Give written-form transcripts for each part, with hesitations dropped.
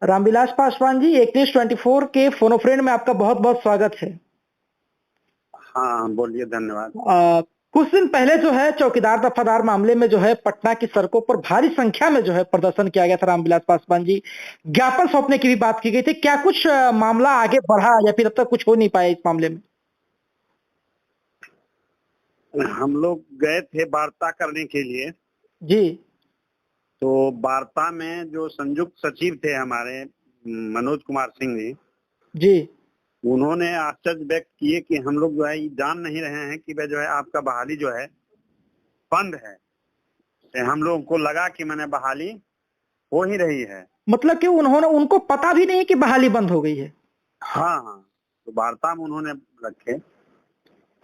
रामविलास पासवान जी, एक न्यूज 24 के phone friend में आपका बहुत बहुत स्वागत है। हाँ बोलिए, धन्यवाद। कुछ दिन पहले जो है चौकीदार दफादार मामले में जो है पटना की सड़कों पर भारी संख्या में जो है प्रदर्शन किया गया था। रामविलास पासवान जी, ज्ञापन सौंपने की भी बात की गई थी। क्या कुछ मामला आगे बढ़ा या फिर अब तक कुछ हो नहीं पाया इस मामले में? हम लोग गए थे वार्ता करने के लिए। जी तो वार्ता में जो संयुक्त सचिव थे हमारे मनोज कुमार सिंह जी, जी उन्होंने आश्चर्य व्यक्त किए कि हम लोग जो है ये जान नहीं रहे हैं कि वह जो है आपका बहाली जो है बंद है। तो हम लोगों को लगा कि मैंने बहाली हो ही रही है। मतलब कि उन्होंने उनको पता भी नहीं कि बहाली बंद हो गई है। हाँ हाँ, तो वार्ता में उन्होंने रखे।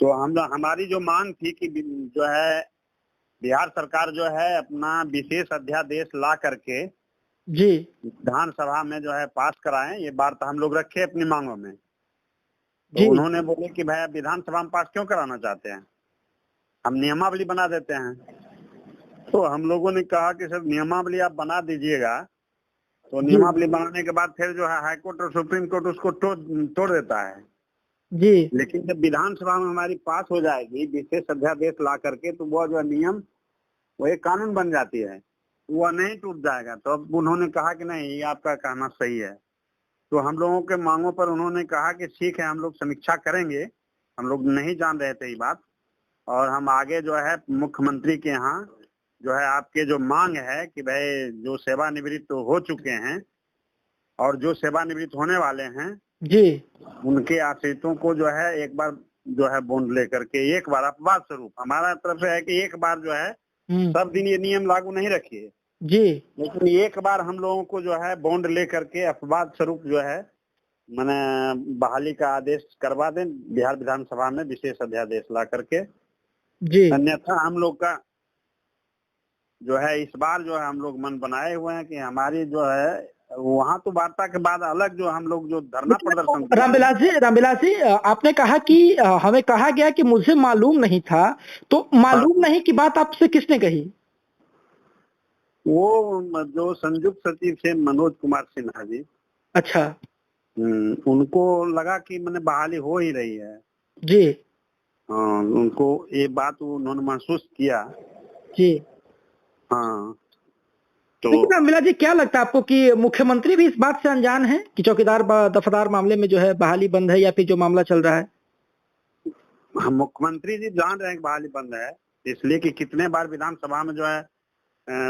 तो हम हमारी जो मांग थी कि जो है बिहार सरकार जो है अपना विशेष अध्यादेश ला करके जी विधानसभा में जो है पास कराएं, ये बात हम लोग रखे अपनी मांगों में। तो जी उन्होंने बोले कि भाई विधानसभा में पास क्यों कराना चाहते हैं, हम नियमावली बना देते हैं। तो हम लोगों ने कहा कि सर नियमावली आप बना दीजिएगा, तो जी नियमावली बनाने के बाद फिर जो है हाईकोर्ट और सुप्रीम कोर्ट उसको तोड़ देता है। जी लेकिन जब विधानसभा में हमारी पास हो जाएगी विशेष अध्यादेश ला करके, तो वो जो नियम वो एक कानून बन जाती है, वो नहीं टूट जाएगा। तो अब उन्होंने कहा कि नहीं, ये आपका कहना सही है। तो हम लोगों के मांगों पर उन्होंने कहा कि ठीक है, हम लोग समीक्षा करेंगे। हम लोग नहीं जान रहे थे ये बात, और हम आगे जो है मुख्यमंत्री के यहाँ जो है आपके जो मांग है कि भाई जो सेवानिवृत्त हो चुके हैं और जो सेवानिवृत्त होने वाले हैं जी उनके आश्रितों को जो है एक बार जो है बॉन्ड लेकर के एक बार अपवाद स्वरूप हमारा तरफ से है कि एक बार जो है सब दिन ये नियम लागू नहीं रखिए, जी लेकिन एक बार हम लोगों को जो है बॉन्ड लेकर के अपवाद स्वरूप जो है मैंने बहाली का आदेश करवा दें बिहार विधानसभा में विशेष अध्यादेश ला करके। जी अन्यथा हम लोग का जो है इस बार जो है हम लोग मन बनाए हुए हैं कि हमारी जो है वहाँ तो वार्ता के बाद अलग जो हम लोग जो धरना प्रदर्शन लेकिन किए थे। रामविलास जी, आपने कहा कि हमें कहा गया कि मुझे मालूम नहीं था, तो हाँ, मालूम नहीं की बात आपसे किसने कही? वो जो संयुक्त सचिव थे मनोज कुमार सिन्हा जी, अच्छा। उनको लगा कि मैंने बहाली हो ही रही है। जी हाँ, उनको ये बात उन्होंने महसूस किया। जी हाँ, तो लेकिन रामविलास जी, क्या लगता है आपको कि मुख्यमंत्री भी इस बात से अनजान है कि चौकीदार दफादार मामले में जो है बहाली बंद है या फिर जो मामला चल रहा है? हम मुख्यमंत्री जी जान रहे हैं कि बहाली बंद है, इसलिए कि कितने बार विधानसभा में जो है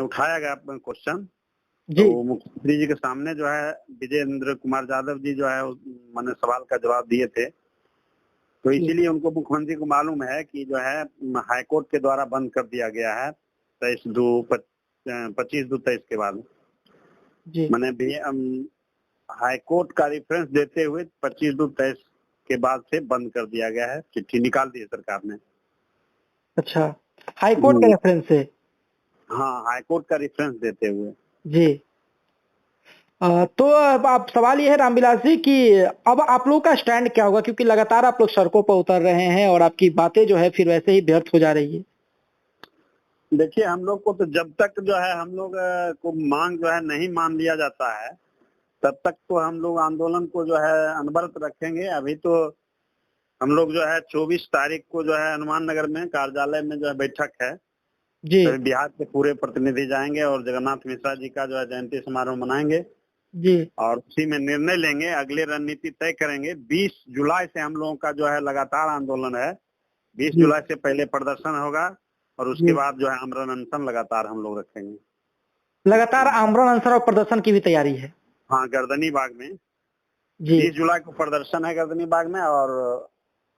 उठाया गया क्वेश्चन। जी तो मुख्यमंत्री जी के सामने जो है विजेंद्र कुमार यादव जी जो है मैंने सवाल का जवाब दिए थे। तो जी इसीलिए उनको मुख्यमंत्री को मालूम है कि जो है हाईकोर्ट के द्वारा बंद कर दिया गया है 25/2/23 के बाद। जी मैंने भी हाईकोर्ट का रेफरेंस देते हुए 25/2/23 के बाद से बंद कर दिया गया है, चिट्ठी निकाल दी है सरकार ने। अच्छा, हाई कोर्ट के हम्म, रेफरेंस से? हाँ, हाईकोर्ट का रेफरेंस देते हुए। जी तो अब आप सवाल ये है रामविलास जी कि अब आप लोगों का स्टैंड क्या होगा, क्योंकि लगातार आप लोग सड़कों पर उतर रहे हैं और आपकी बातें जो है फिर वैसे ही व्यर्थ हो जा रही है। देखिए, हम लोग को तो जब तक जो है हम लोग को मांग जो है नहीं मान लिया जाता है, तब तक तो हम लोग आंदोलन को जो है अनवरत रखेंगे। अभी तो हम लोग जो है 24 तारीख को जो है हनुमान नगर में कार्यालय में जो है बैठक है। जी सभी बिहार के पूरे प्रतिनिधि जाएंगे और जगन्नाथ मिश्रा जी का जो है जयंती समारोह मनाएंगे जी और उसी में निर्णय लेंगे, अगले रणनीति तय करेंगे। 20 जुलाई से हम लोगों का जो है लगातार आंदोलन है। 20 जी जुलाई से पहले प्रदर्शन होगा और उसके जी बाद जो है आमरण अनशन लगातार हम लोग रखेंगे। लगातार आमरण अनशन और प्रदर्शन की भी तैयारी है? हाँ, गर्दनी बाग में जी 30 जुलाई को प्रदर्शन है गर्दनी बाग में, और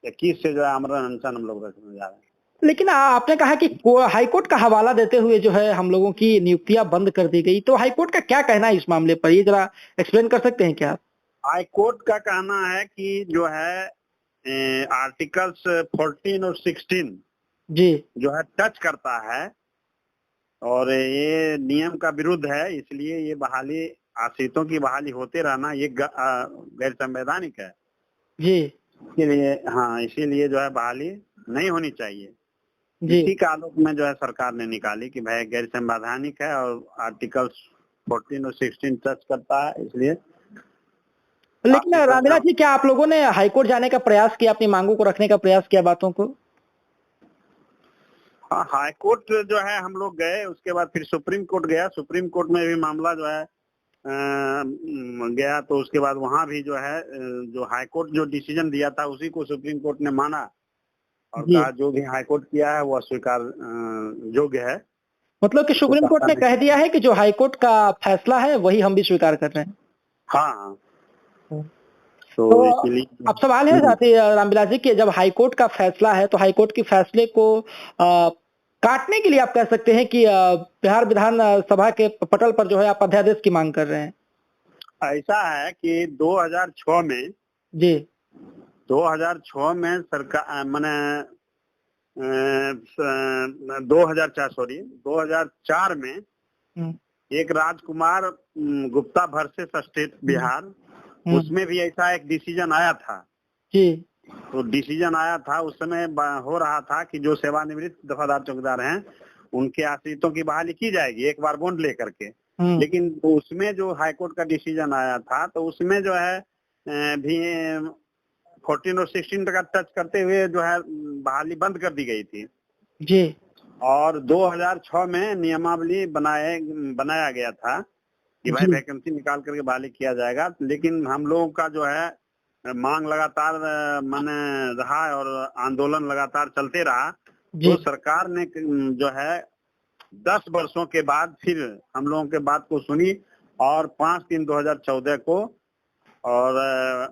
21 से जो है आमरण अनशन हम लोग रखने जा रहे हैं। लेकिन आपने कहा कि हाईकोर्ट का हवाला देते हुए जो है हम लोगों की नियुक्तियां बंद कर दी गई, तो हाईकोर्ट का क्या कहना है इस मामले पर, ये जरा एक्सप्लेन कर सकते हैं क्या आप? हाईकोर्ट का कहना है कि जो है आर्टिकल्स 14 और 16 जी जो है टच करता है और ये नियम का विरुद्ध है, इसलिए ये बहाली आश्रितों की बहाली होते रहना ये गैर संवैधानिक है। जी इसीलिए हाँ, इसीलिए जो है बहाली नहीं होनी चाहिए। जी इसी का आलोक में जो है सरकार ने निकाली कि भाई गैर संवैधानिक है और आर्टिकल 14 और 16 टच करता है, इसलिए लेकिन रामविलास जी, क्या आप लोगों ने हाईकोर्ट जाने का प्रयास किया, अपनी मांगों को रखने का प्रयास किया, बातों को? हाँ, हाई कोर्ट जो है हम लोग गए, उसके बाद फिर सुप्रीम कोर्ट गया। सुप्रीम कोर्ट में भी मामला जो है गया, तो उसके बाद वहां भी जो है जो हाई कोर्ट जो डिसीजन दिया था उसी को सुप्रीम कोर्ट ने माना और जी। कहा जो भी हाई कोर्ट किया है वो स्वीकार योग्य है। मतलब कि सुप्रीम कोर्ट ने कह दिया है कि जो हाई कोर्ट का फैसला है वही हम भी स्वीकार कर रहे हैं। हाँ, तो तो इसीलिए अब सवाल है साथी रामविलास जी कि जब हाई कोर्ट का फैसला है तो हाई कोर्ट के फैसले को काटने के लिए आप कह सकते हैं कि बिहार विधान सभा के पटल पर जो है आप अध्यादेश की मांग कर रहे हैं। ऐसा है कि 2006 में जी 2006 में सरकार मैंने 2004 में एक राजकुमार गुप्ता वर्सेस स्टेट बिहार, उसमें भी ऐसा एक डिसीजन आया था। जी। तो डिसीजन आया था, उस समय हो रहा था कि जो सेवानिवृत्त दफादार चौकीदार हैं उनके आश्रितों की बहाली की जाएगी एक बार बॉन्ड लेकर के। लेकिन उसमें जो हाईकोर्ट का डिसीजन आया था तो उसमें जो है भी 14 और 16 का टच करते हुए जो है बहाली बंद कर दी गई थी। जी। और 2006 में नियमावली बनाया गया था कि भाई वैकेंसी निकाल करके बहाली किया जाएगा। लेकिन हम लोगों का जो है मांग लगातार माने रहा और आंदोलन लगातार चलते रहा, तो सरकार ने जो है 10 वर्षों के बाद फिर हम लोगों के बात को सुनी और 5/3/2014 को और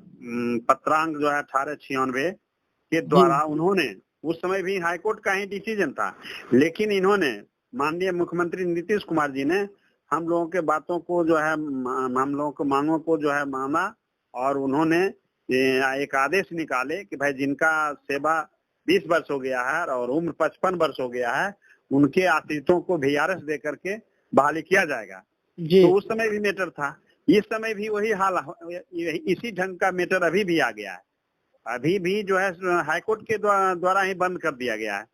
पत्रांक जो है 1896 के द्वारा उन्होंने, उस समय भी हाईकोर्ट का ही डिसीजन था, लेकिन इन्होंने माननीय मुख्यमंत्री नीतीश कुमार जी ने हम लोगों के बातों को जो है हम लोगों को मांगों को जो है माना और उन्होंने एक आदेश निकाले कि भाई जिनका सेवा 20 वर्ष हो गया है और उम्र 55 वर्ष हो गया है उनके आश्रितों को VRS दे करके बहाली किया जाएगा। तो उस समय भी मैटर था, इस समय भी वही हाल, इसी ढंग का मैटर अभी भी आ गया है। अभी भी जो है हाईकोर्ट के द्वारा ही बंद कर दिया गया है।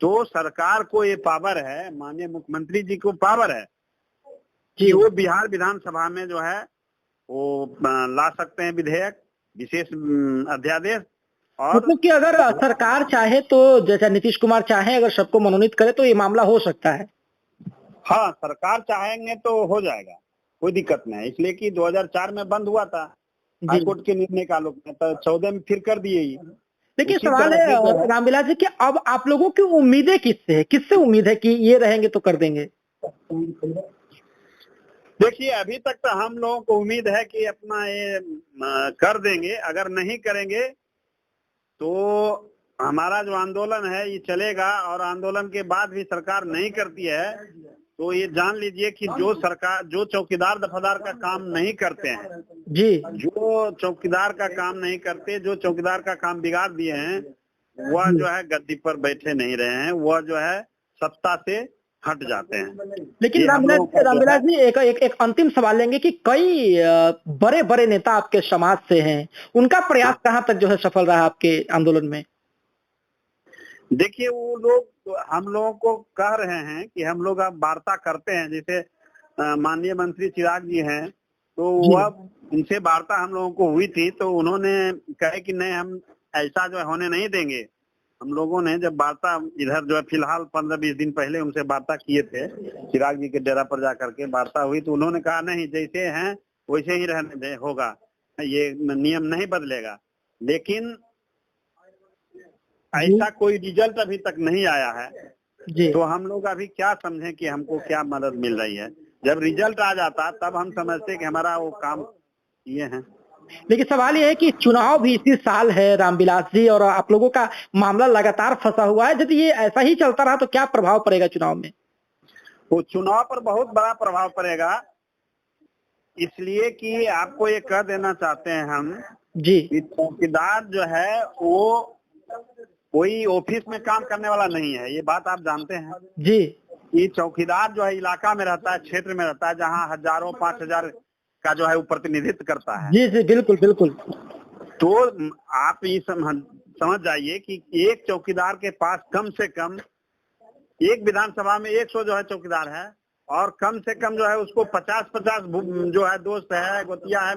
तो सरकार को ये पावर है, माननीय मुख्यमंत्री जी को पावर है कि वो बिहार विधानसभा में जो है वो ला सकते हैं विधेयक, विशेष अध्यादेश। और मतलब कि अगर सरकार चाहे तो, जैसा नीतीश कुमार चाहे, अगर सबको मनोनीत करे तो ये मामला हो सकता है। हाँ, सरकार चाहेंगे तो हो जाएगा, कोई दिक्कत नहीं। इसलिए कि 2004 में बंद हुआ था हाईकोर्ट के निर्णय का आलोक में, तो 14 में फिर कर दिए ही। लेकिन सवाल है रामविलास जी कि अब आप लोगों की उम्मीदें किससे है, किससे उम्मीद है कि ये रहेंगे तो कर देंगे? देखिए, अभी तक तो हम लोगों को उम्मीद है कि अपना ये कर देंगे। अगर नहीं करेंगे तो हमारा जो आंदोलन है ये चलेगा और आंदोलन के बाद भी सरकार नहीं करती है तो ये जान लीजिए कि जो सरकार, जो चौकीदार दफादार का काम नहीं करते हैं जी, जो चौकीदार का काम नहीं करते, जो चौकीदार का काम बिगाड़ दिए हैं, वह जो है गद्दी पर बैठे नहीं रहे हैं, वह जो है सत्ता से हट जाते हैं। लेकिन रामविलास जी एक अंतिम सवाल लेंगे कि कई बड़े बड़े नेता आपके समाज से हैं, उनका प्रयास कहाँ तक जो है सफल रहा आपके आंदोलन में? देखिए, वो लोग हम लोगों को कह रहे हैं कि हम लोग अब वार्ता करते हैं, जैसे माननीय मंत्री चिराग जी हैं, तो वह उनसे वार्ता हम लोगों को हुई थी, तो उन्होंने कहे कि नहीं, हम ऐसा जो है होने नहीं देंगे। हम लोगों ने जब वार्ता इधर जो है फिलहाल 15-20 दिन पहले उनसे वार्ता किए थे, चिराग जी के डेरा पर जाकर के वार्ता हुई, तो उन्होंने कहा नहीं, जैसे हैं वैसे ही रहने दे, होगा, ये नियम नहीं बदलेगा। लेकिन ऐसा कोई रिजल्ट अभी तक नहीं आया है जी। तो हम लोग अभी क्या समझें कि हमको क्या मदद मिल रही है। जब रिजल्ट आ जाता तब हम समझते कि हमारा वो काम ये है। लेकिन सवाल ये है कि चुनाव भी इसी साल है रामविलास जी, और आप लोगों का मामला लगातार फंसा हुआ है। यदि ये ऐसा ही चलता रहा तो क्या प्रभाव पड़ेगा चुनाव में? वो चुनाव पर बहुत बड़ा प्रभाव पड़ेगा, इसलिए कि आपको ये कह देना चाहते हैं हम जी कि चौकीदार जो है वो कोई ऑफिस में काम करने वाला नहीं है, ये बात आप जानते हैं जी। ये चौकीदार जो है इलाका में रहता है, क्षेत्र में रहता है, जहाँ हजारों 5,000 का जो है वो प्रतिनिधित्व करता है। जी जी, बिल्कुल बिल्कुल। तो आप ये समझ जाइए कि एक चौकीदार के पास कम से कम एक विधानसभा में 100 जो है चौकीदार है, और कम से कम जो है उसको 50-50 जो है दोस्त है, गोतिया है,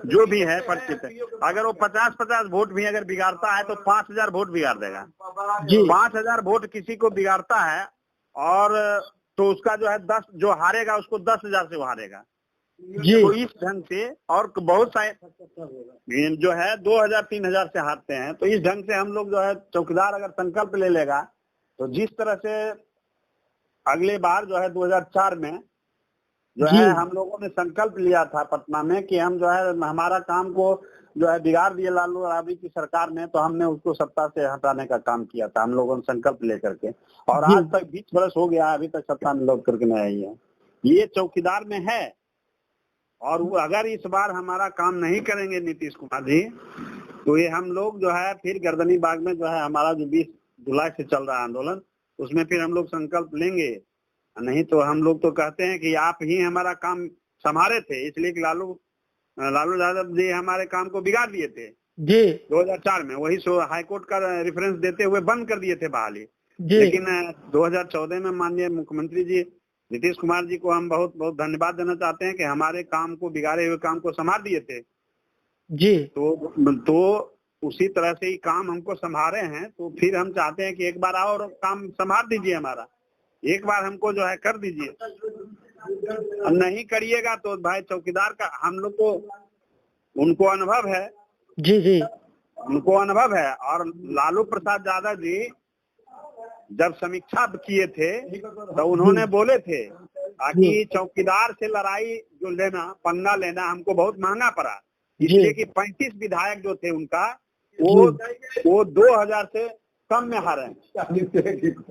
जो भी है परिचित है, अगर वो 50-50 वोट भी अगर बिगाड़ता है तो 5,000 वोट बिगाड़ देगा। 5,000 वोट किसी को बिगाड़ता है और तो उसका जो है 10 जो हारेगा उसको 10,000 से वो हारेगा। तो इस ढंग से और बहुत सारे जो है 2,000-3,000 से हारते हैं। तो इस ढंग से हम लोग जो है चौकीदार अगर संकल्प ले लेगा तो जिस तरह से अगले बार जो है 2004 में जो है हम लोगों ने संकल्प लिया था पटना में कि हम जो है हमारा काम को जो है बिगाड़ दिए लालू राबड़ी की सरकार ने, तो हमने उसको सत्ता से हटाने का काम किया था हम लोगों ने संकल्प लेकर के। और आज तक 20 वर्ष हो गया, अभी तक सत्ता में लौट करके नहीं आई है। ये चौकीदार में है। और वो अगर इस बार हमारा काम नहीं करेंगे नीतीश कुमार जी, तो ये हम लोग जो है फिर गर्दनी बाग में जो है हमारा जो 20 जुलाई से चल रहा है आंदोलन, उसमें फिर हम लोग संकल्प लेंगे। नहीं तो हम लोग तो कहते हैं कि आप ही हमारा काम संभाले थे, इसलिए कि लालू यादव जी हमारे काम को बिगाड़ दिए थे जी 2004 में। वही हाईकोर्ट का रेफरेंस देते हुए बंद कर दिए थे बहाली। लेकिन 2014 में माननीय मुख्यमंत्री जी नीतीश कुमार जी को हम बहुत बहुत धन्यवाद देना चाहते हैं कि हमारे काम को बिगाड़े हुए काम को संभाल दिए थे जी। तो उसी तरह से ही काम हमको संभाले हैं, तो फिर हम चाहते हैं कि एक बार और काम संभाल दीजिए हमारा, एक बार हमको जो है कर दीजिए। नहीं करिएगा तो भाई चौकीदार का हम लोग को उनको अनुभव है जी, उनको अनुभव है। और लालू प्रसाद यादव जी जब समीक्षा किए थे तो उन्होंने बोले थे कि चौकीदार से लड़ाई जो लेना, पंगा लेना हमको बहुत महंगा पड़ा, इसलिए कि 35 विधायक जो थे उनका वो 2,000 से कम में हारे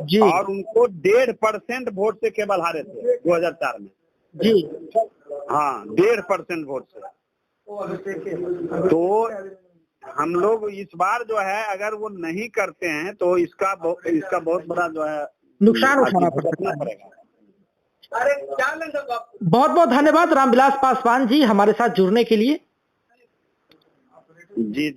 जी। और उनको 1.5% वोट से केवल हारे थे 2004 में जी। हाँ, 1.5% वोट से। तो हम लोग इस बार जो है अगर वो नहीं करते हैं तो इसका बहुत बड़ा जो है नुकसान उठाना पड़ेगा। बहुत बहुत धन्यवाद रामविलास पासवान जी हमारे साथ जुड़ने के लिए जी।